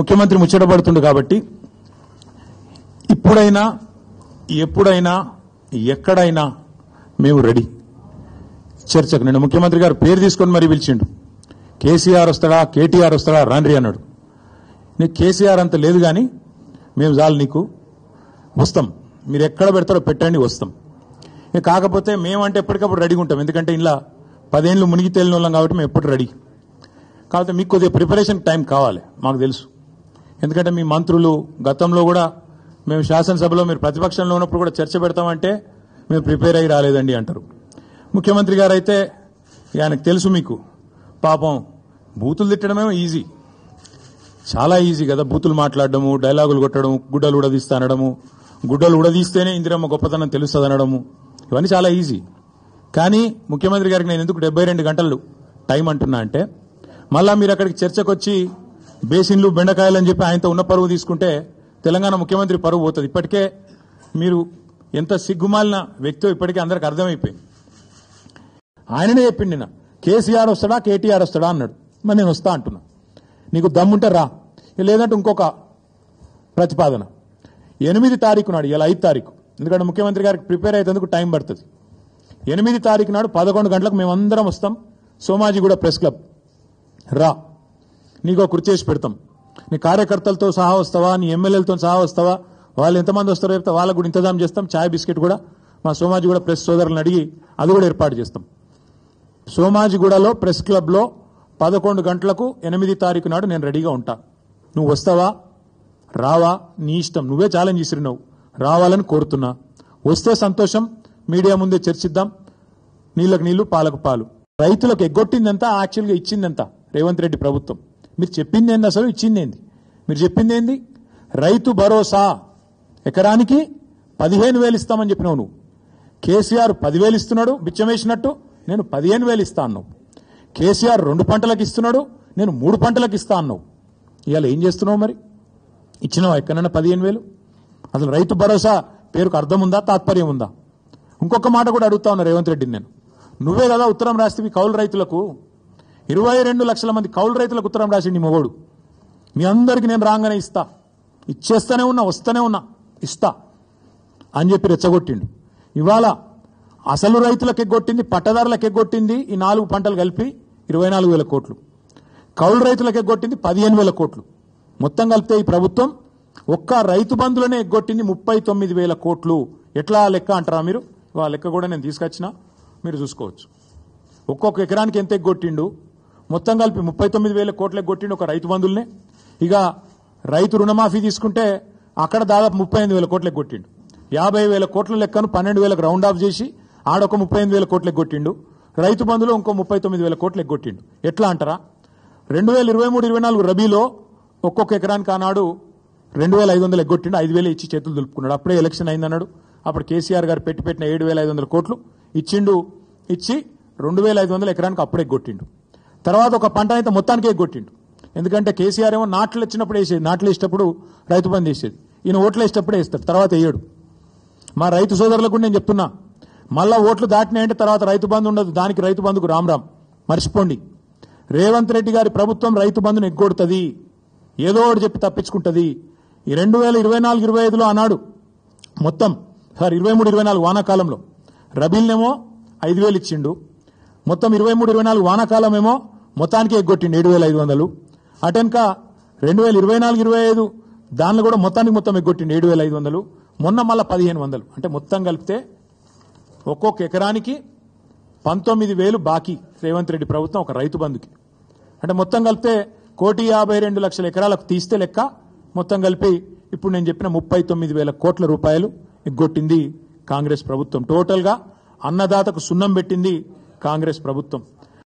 ముఖ్యమంత్రి ముచ్చటపడుతుండు కాబట్టి ఇప్పుడైనా ఎప్పుడైనా ఎక్కడైనా మేము రెడీ చర్చకు. నిన్న ముఖ్యమంత్రి గారు పేరు తీసుకొని మరీ పిలిచిండు. కేసీఆర్ వస్తాడా కేటీఆర్ వస్తాడా రాండ్రి అన్నాడు. నీకు కేసీఆర్ అంత లేదు కానీ మేము చాలు నీకు వస్తాం, మీరు ఎక్కడ పెడతారో పెట్టండి వస్తాం. కాకపోతే మేమంటే ఎప్పటికప్పుడు రెడీగా ఉంటాం, ఎందుకంటే ఇలా 10 ఏళ్ళు మునిగి తేలిన వాళ్ళం కాబట్టి మేము ఎప్పుడు రెడీ. కాకపోతే మీకు కొద్దిగా ప్రిపరేషన్ టైం కావాలి మాకు తెలుసు. ఎందుకంటే మీ మంత్రులు గతంలో కూడా మేము శాసనసభలో మీరు ప్రతిపక్షంలో ఉన్నప్పుడు కూడా చర్చ పెడతామంటే మేము ప్రిపేర్ అయ్యి రాలేదండి అంటారు. ముఖ్యమంత్రి గారు అయితే ఆయనకు తెలుసు మీకు పాపం బూతులు తిట్టడమేమో ఈజీ, చాలా ఈజీ కదా. బూతులు మాట్లాడడము, డైలాగులు కొట్టడం, గుడ్డలు ఉడదీస్తా అనడము, గుడ్డలు ఉడదీస్తేనే ఇందిరమ్మ గొప్పతనం తెలుస్తుంది అనడము, ఇవన్నీ చాలా ఈజీ. కానీ ముఖ్యమంత్రి గారికి నేను ఎందుకు 72 గంటలు టైం అంటున్నా అంటే మళ్ళా మీరు అక్కడికి చర్చకు వచ్చి బేసిన్లు బెండకాయలు అని చెప్పి ఆయనతో ఉన్న పరువు తీసుకుంటే తెలంగాణ ముఖ్యమంత్రి పరువు పోతుంది. ఇప్పటికే మీరు ఎంత సిగ్గుమాలిన వ్యక్తో ఇప్పటికే అందరికి అర్థమైపోయింది. ఆయననే చెప్పిండి నిన్న కేసీఆర్ వస్తాడా కేటీఆర్ వస్తాడా అన్నాడు. మరి నేను వస్తా అంటున్నా, నీకు దమ్ముంటే రా, లేదంటే ఇంకొక ప్రతిపాదన 8 తారీఖు నాడు, ఇలా 5 తారీఖు, ఎందుకంటే ముఖ్యమంత్రి గారికి ప్రిపేర్ అయ్యేందుకు టైం పడుతుంది. 8 తారీఖు నాడు 11 గంటలకు మేమందరం వస్తాం సోమాజిగూడ ప్రెస్ క్లబ్, రా, నీకు కృతి చేసి పెడతాం. నీ కార్యకర్తలతో సహా వస్తావా, నీ ఎమ్మెల్యేలతో సహా వస్తావా, వాళ్ళు ఎంతమంది వస్తారో చెప్తే వాళ్ళకు కూడా ఇంతజాం చేస్తాం. ఛాయ్ బిస్కెట్ కూడా మా సోమాజిగూడ ప్రెస్ సోదరులను అడిగి అది కూడా ఏర్పాటు చేస్తాం. సోమాజిగూడలో ప్రెస్ క్లబ్లో 11 గంటలకు 8 తారీఖు నాడు నేను రెడీగా ఉంటా. నువ్వు వస్తావా రావా నీ ఇష్టం, నువ్వే ఛాలెంజ్ ఇస్తున్నావు, రావాలని కోరుతున్నా. వస్తే సంతోషం, మీడియా ముందే చర్చిద్దాం. నీళ్లకు నీళ్లు పాలకు పాలు. రైతులకు ఎగ్గొట్టిందంతా యాక్చువల్గా ఇచ్చిందంతా రేవంత్ రెడ్డి ప్రభుత్వం. మీరు చెప్పింది ఏంది, అసలు ఇచ్చింది ఏంది? మీరు చెప్పింది ఏంది? రైతు భరోసా ఎకరానికి 15,000 ఇస్తామని చెప్పినావు నువ్వు. కేసీఆర్ 10,000 ఇస్తున్నాడు బిచ్చమేసినట్టు, నేను 15,000 ఇస్తా అన్నావు. కేసీఆర్ 2 పంటలకు ఇస్తున్నాడు, నేను 3 పంటలకు ఇస్తా అన్నావు. ఇవాళ ఏం చేస్తున్నావు మరి? ఇచ్చినావా ఎక్కడైనా 15,000? అసలు రైతు భరోసా పేరుకు అర్థం ఉందా, తాత్పర్యం ఉందా? ఇంకొక మాట కూడా అడుగుతా ఉన్నా రేవంత్ రెడ్డిని నేను. నువ్వే కదా ఉత్తరం రాస్తే కౌలు రైతులకు 22 లక్షల మంది కౌలు రైతులకు ఉత్తరం రాసిండి మొగోడు. మీ అందరికీ నేను రాగానే ఇస్తా, ఇచ్చేస్తూనే ఉన్నా, వస్తూనే ఉన్నా, ఇస్తా అని చెప్పి రెచ్చగొట్టిండు. ఇవాళ అసలు రైతులకు ఎగ్గొట్టింది, పట్టదారులకు ఎగ్గొట్టింది ఈ 4 పంటలు కలిపి 24,000 కోట్లు, కౌలు రైతులకు ఎగ్గొట్టింది 15,000 కోట్లు. మొత్తం కలిపితే ఈ ప్రభుత్వం ఒక్క రైతు బంధులనే ఎగ్గొట్టింది 39,000 కోట్లు. ఎట్లా లెక్క అంటారా మీరు? ఆ లెక్క కూడా నేను తీసుకొచ్చినా, మీరు చూసుకోవచ్చు. ఒక్కొక్క ఎకరానికి ఎంత ఎగ్గొట్టిండు, మొత్తం కలిపి 39,000 కోట్లు ఎగ్గొట్టిండు ఒక రైతు బంధుల్నే. ఇక రైతు రుణమాఫీ తీసుకుంటే అక్కడ దాదాపు 38,000 కోట్లు ఎగ్గొట్టిండు. 50,000 కోట్ల లెక్కను 12,000కు రౌండ్ ఆఫ్ చేసి ఆడొక 38,000 కోట్లు ఎగ్గొట్టిండు. రైతు బంధులో ఇంకో 39,000 కోట్లు ఎగ్గొట్టిండు. ఎట్లా అంటారా? 2023-24 రబీలో ఒక్కొక్క ఎకరానికి ఆనాడు 2,500 ఎగ్గొట్టిండు, 5,000 ఇచ్చి చేతులు దులుపుకున్నాడు. అప్పుడే ఎలక్షన్ అయిందన్నాడు. అప్పుడు కేసీఆర్ గారు పెట్టిన 7,500 కోట్లు ఇచ్చిండు. ఇచ్చి 2,500 ఎకరానికి అప్పుడే ఎగ్గొట్టిండు. తర్వాత ఒక పంట అయితే మొత్తానికి ఎగ్గొట్టిండు. ఎందుకంటే కేసీఆర్ ఏమో నాట్లు వచ్చినప్పుడు వేసేది, నాట్లు వేసేటప్పుడు రైతు బంధు వేసేది, ఈయన ఓట్లు వేసేటప్పుడే వేస్తాడు, తర్వాత వేయడు. మా రైతు సోదరులకు నేను చెప్తున్నా, మళ్ళా ఓట్లు దాటినాయంటే తర్వాత రైతు బంధు ఉండదు. దానికి రైతు బంధుకు రామ్ మర్చిపోండి. రేవంత్ రెడ్డి గారి ప్రభుత్వం రైతు బంధును ఎగ్గొడుతుంది, ఏదో ఒకటి చెప్పి తప్పించుకుంటుంది. ఈ 2024-25లో అన్నాడు మొత్తం 23-24 వానాకాలంలో రబీల్నేమో 5,000 ఇచ్చిండు. మొత్తం 23-24 వానాకాలం ఏమో మొత్తానికి ఎగ్గొట్టిండు 7,500. అటెన్క 2024-25 దానిలో కూడా మొత్తం ఎగ్గొట్టిండు 7,500. మొన్న మళ్ళా 1,500. అంటే మొత్తం కలిపితే ఒక్కొక్క ఎకరానికి 19,000 బాకీ రేవంత్ రెడ్డి ప్రభుత్వం ఒక రైతు బంధుకి. అంటే మొత్తం కలిపితే 1,52,00,000 ఎకరాలకు తీస్తే లెక్క మొత్తం కలిపి ఇప్పుడు నేను చెప్పిన 39,000 కోట్ల రూపాయలు ఎగ్గొట్టింది కాంగ్రెస్ ప్రభుత్వం. టోటల్గా అన్నదాతకు సున్నం పెట్టింది కాంగ్రెస్ ప్రభుత్వం.